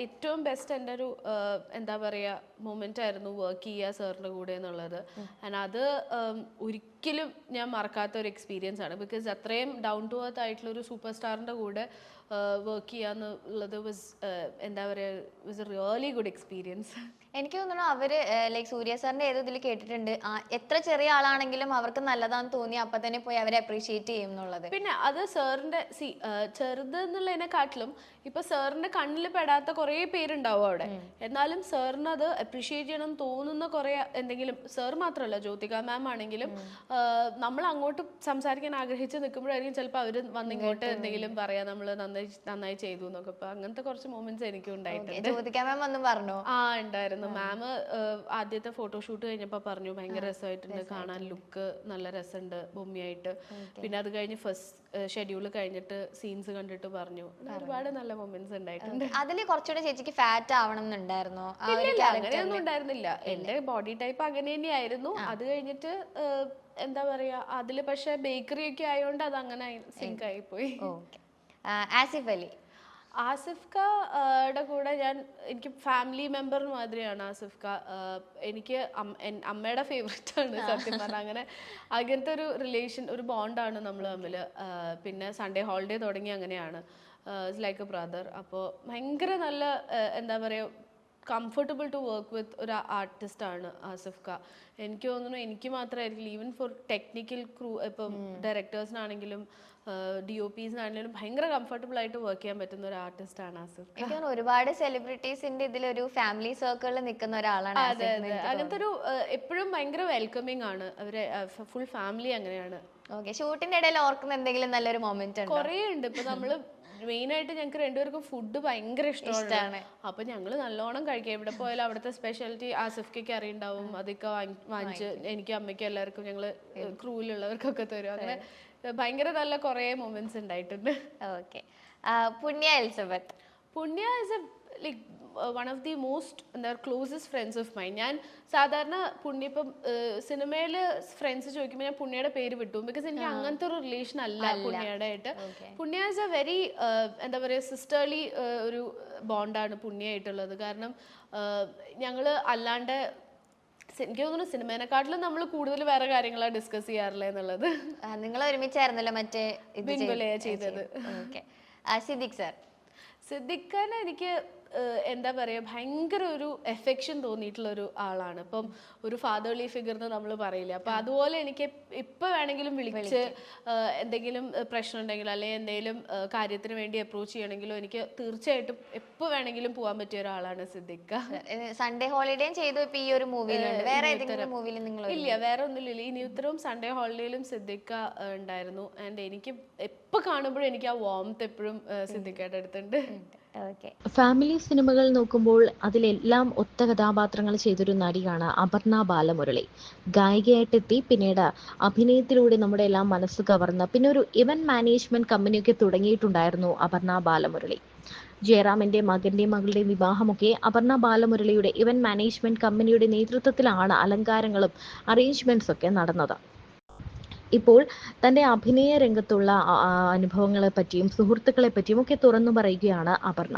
ഏറ്റവും ബെസ്റ്റ് എൻ്റെ ഒരു എന്താ പറയുക മൊമെൻ്റ് ആയിരുന്നു വർക്ക് ചെയ്യുക സാറിൻ്റെ കൂടെ എന്നുള്ളത്. ആൻഡ് അത് ഒരിക്കലും ഞാൻ മറക്കാത്ത ഒരു എക്സ്പീരിയൻസ് ആണ്. ബിക്കോസ് അത്രയും ഡൗൺ ടു എർത്ത് ആയിട്ടുള്ള ഒരു സൂപ്പർ സ്റ്റാറിൻ്റെ കൂടെ വർക്ക് ചെയ്യാന്നുള്ളത് എന്താ പറയുക was A really good experience. എനിക്ക് തോന്നുന്നു അവര് ലൈക്ക് സൂര്യ സാറിന്റെ ഏതോ ഇതിൽ കേട്ടിട്ടുണ്ട്, എത്ര ചെറിയ ആളാണെങ്കിലും അവർക്ക് നല്ലതാന്ന് തോന്നി അപ്പൊ തന്നെ പോയി അവരെ അപ്രീഷിയേറ്റ് ചെയ്യും എന്നുള്ളത്. പിന്നെ അത് സാറിന്റെ ചെറുത് എന്നുള്ളതിനെക്കാട്ടിലും ഇപ്പൊ സാറിന്റെ കണ്ണിൽ പെടാത്ത കുറെ പേരുണ്ടാവും അവിടെ. എന്നാലും സാറിന് അത് അപ്രീഷിയേറ്റ് ചെയ്യണം തോന്നുന്ന കുറെ എന്തെങ്കിലും, സാർ മാത്രമല്ല ജ്യോതിക മാം ആണെങ്കിലും നമ്മൾ അങ്ങോട്ട് സംസാരിക്കാൻ ആഗ്രഹിച്ച് നിൽക്കുമ്പോഴായിരിക്കും ചിലപ്പോൾ അവര് വന്നിങ്ങോട്ട് എന്തെങ്കിലും പറയാ നമ്മൾ നന്നായി ചെയ്തു എന്നൊക്കെ. അപ്പൊ അങ്ങനത്തെ കുറച്ച് മൊമെന്റ്സ് എനിക്കും ഉണ്ടായിട്ടുണ്ട്. ജ്യോതിക മാം ഒന്നും പറഞ്ഞോ? ഉണ്ടായിരുന്നു. മാം ആദ്യത്തെ ഫോട്ടോഷൂട്ട് കഴിഞ്ഞപ്പോ പറഞ്ഞു ഭയങ്കര രസമായിട്ടുണ്ട് കാണാൻ, ലുക്ക് നല്ല രസമുണ്ട് ഭൂമിയായിട്ട്. പിന്നെ അത് കഴിഞ്ഞ് ഫസ്റ്റ് ഷെഡ്യൂൾ കഴിഞ്ഞിട്ട് സീൻസ് കണ്ടിട്ട് പറഞ്ഞു ഒരുപാട് നല്ല മൊമെന്റ്സ് ഉണ്ടായിട്ടുണ്ട്. അതില് കുറച്ചുകൂടെ ചേച്ചിക്ക് ഫാറ്റ് ആവണം എന്നുണ്ടായിരുന്നോ? അങ്ങനെയൊന്നും ഉണ്ടായിരുന്നില്ല. എന്റെ ബോഡി ടൈപ്പ് അങ്ങനെ തന്നെയായിരുന്നു. അത് കഴിഞ്ഞിട്ട് എന്താ പറയാ അതില് പക്ഷെ ബേക്കറി ഒക്കെ ആയതുകൊണ്ട് അത് അങ്ങനെ സിങ്ക് ആയി പോയി. ആസിഫ് അലി, ആസിഫ്ക്കയുടെ കൂടെ എനിക്ക് ഫാമിലി മെമ്പർ മാതിരിയാണ് ആസിഫ്ക്ക. എനിക്ക് അമ്മയുടെ ഫേവറേറ്റ് ആണ് സത്യം പറഞ്ഞാൽ. അങ്ങനത്തെ ഒരു റിലേഷൻ, ഒരു ബോണ്ടാണ് നമ്മൾ തമ്മിൽ. പിന്നെ സൺഡേ ഹോളിഡേ തുടങ്ങി അങ്ങനെയാണ്. It's like A brother. അപ്പോൾ ഭയങ്കര നല്ല എന്താ പറയുക കംഫർട്ടബിൾ ടു വർക്ക് വിത്ത് ഒരു ആർട്ടിസ്റ്റാണ് ആസിഫ്ക്ക. എനിക്ക് തോന്നുന്നു എനിക്ക് മാത്രമായിരിക്കില്ല, ഈവൻ ഫോർ ടെക്നിക്കൽ ക്രൂ ഇപ്പം ഡയറക്ടേഴ്സിനാണെങ്കിലും DOPസിനാണെങ്കിലും ഭയങ്കര കംഫർട്ടബിൾ ആയിട്ട് വർക്ക് ചെയ്യാൻ പറ്റുന്ന ഒരു ആർട്ടിസ്റ്റ് ആണ് ആസിഫ്. എനിക്ക് ഒരുപാട് സെലിബ്രിറ്റീസിന്റെ ഇതിലൊരു ഫാമിലി സർക്കിളിൽ നിൽക്കുന്ന ഒരാളാണ്. അതെ അതെ, അങ്ങനത്തെ ഒരു എപ്പോഴും ഭയങ്കര വെൽക്കമിങ് ആണ് അവരെ. ഫുൾ ഫാമിലി അങ്ങനെയാണ്. ഓക്കെ, ഷൂട്ടിന്റെ ഇടയിൽ ഓർക്കുന്ന എന്തെങ്കിലും നല്ലൊരു മൊമെന്റ്? കുറേ ഉണ്ട്. ഇപ്പൊ നമ്മള് മെയിൻ ആയിട്ട് ഞങ്ങൾക്ക് രണ്ടുപേർക്കും ഫുഡ് ഭയങ്കര ഇഷ്ടമാണ്. അപ്പൊ ഞങ്ങള് നല്ലോണം കഴിക്കാം. എവിടെ പോയാലും അവിടുത്തെ സ്പെഷ്യാലിറ്റി ആസിഫ്ക്ക് അറിയുണ്ടാവും. അതൊക്കെ വാങ്ങിച്ച് എനിക്കും അമ്മയ്ക്കും എല്ലാവർക്കും ഞങ്ങള് ക്രൂവിലുള്ളവർക്കൊക്കെ തരും. അങ്ങനെ ഭയങ്കര നല്ല കുറെ മൊമെന്റ്സ് ഉണ്ടായിട്ടുണ്ട്. ഓക്കെ, പുണ്യ എലിസബത്ത്. പുണ്യ is A like one of the most എന്താ ക്ലോസസ്റ്റ് ഫ്രണ്ട്സ് ഓഫ് മൈൻ. ഞാൻ സാധാരണ പുണ്യ ഇപ്പം സിനിമയിൽ ഫ്രണ്ട്സ് ചോദിക്കുമ്പോൾ ഞാൻ പുണ്യയുടെ പേര് വിട്ടു. ബിക്കോസ് എനിക്ക് അങ്ങനത്തെ ഒരു റിലേഷൻ അല്ല പുണ്യയുടെ ആയിട്ട്. പുണ്യ ഇസ് എ വെരി എന്താ പറയുക സിസ്റ്റർലി ഒരു ബോണ്ടാണ് പുണ്യയായിട്ടുള്ളത്. കാരണം ഞങ്ങൾ അല്ലാണ്ട് എനിക്ക് തോന്നുന്നു സിനിമേനെക്കാട്ടിലും നമ്മൾ കൂടുതൽ വേറെ കാര്യങ്ങളാണ് ഡിസ്കസ് ചെയ്യാറില്ല എന്നുള്ളത്. നിങ്ങൾ ഒരുമിച്ചായിരുന്നല്ലോ മറ്റേ ചെയ്തത്. സിദ്ദിഖ് സർ. സിദ്ദിഖ് ഖാനെ എനിക്ക് എന്താ പറയുക ഭയങ്കര ഒരു എഫെക്ഷൻ തോന്നിയിട്ടുള്ള ഒരു ആളാണ്. ഇപ്പം ഒരു ഫാദർലി ഫിഗർ എന്ന് നമ്മൾ പറയില്ല. അപ്പം അതുപോലെ എനിക്ക് എപ്പോൾ വേണമെങ്കിലും വിളിച്ച് എന്തെങ്കിലും പ്രശ്നം ഉണ്ടെങ്കിലും അല്ലെങ്കിൽ എന്തെങ്കിലും കാര്യത്തിന് വേണ്ടി അപ്രോച്ച് ചെയ്യണമെങ്കിലും എനിക്ക് തീർച്ചയായിട്ടും എപ്പോൾ വേണമെങ്കിലും പോകാൻ പറ്റിയ ഒരാളാണ് സിദ്ദിഖ് ഖാൻ. സൺഡേ ഹോളിഡേയും ചെയ്തു. ഇപ്പൊ ഈ ഒരു മൂവിയിലുണ്ട്. വേറെ ഏതെങ്കിലും മൂവിയിൽ നിങ്ങൾ? ഇല്ല, വേറെ ഒന്നുമില്ല. ഈ ന്യൂത്തരവും സൺഡേ ഹോളിഡേയിലും സിദ്ദിഖ് ഖാൻ ഉണ്ടായിരുന്നു. ആൻഡ് എനിക്ക് എപ്പോൾ കാണുമ്പോഴും എനിക്ക് ആ വാംത്ത് എപ്പോഴും സിദ്ദിഖ് ഖാന്റെ അടുത്തുണ്ട്. ഫാമിലി സിനിമകൾ നോക്കുമ്പോൾ അതിലെല്ലാം ഒത്ത കഥാപാത്രങ്ങൾ ചെയ്തൊരു നടിയാണ് അപർണ ബാലമുരളി. ഗായികയായിട്ടെത്തി, പിന്നീട് അഭിനയത്തിലൂടെ നമ്മുടെ എല്ലാം മനസ്സ് കവർന്ന് പിന്നെ ഒരു ഇവന്റ് മാനേജ്മെന്റ് കമ്പനിയൊക്കെ തുടങ്ങിയിട്ടുണ്ടായിരുന്നു അപർണ ബാലമുരളി. ജയറാമിന്റെ മകന്റെയും മകളുടെയും വിവാഹമൊക്കെ അപർണ ബാലമുരളിയുടെ ഇവന്റ് മാനേജ്മെന്റ് കമ്പനിയുടെ നേതൃത്വത്തിലാണ് അലങ്കാരങ്ങളും അറേഞ്ച്മെന്റ്സ് ഒക്കെ നടന്നത്. ഇപ്പോൾ തന്റെ അഭിനയ രംഗത്തുള്ള അനുഭവങ്ങളെ പറ്റിയും സുഹൃത്തുക്കളെ പറ്റിയും ഒക്കെ തുറന്നു പറയുകയാണ് അപർണ.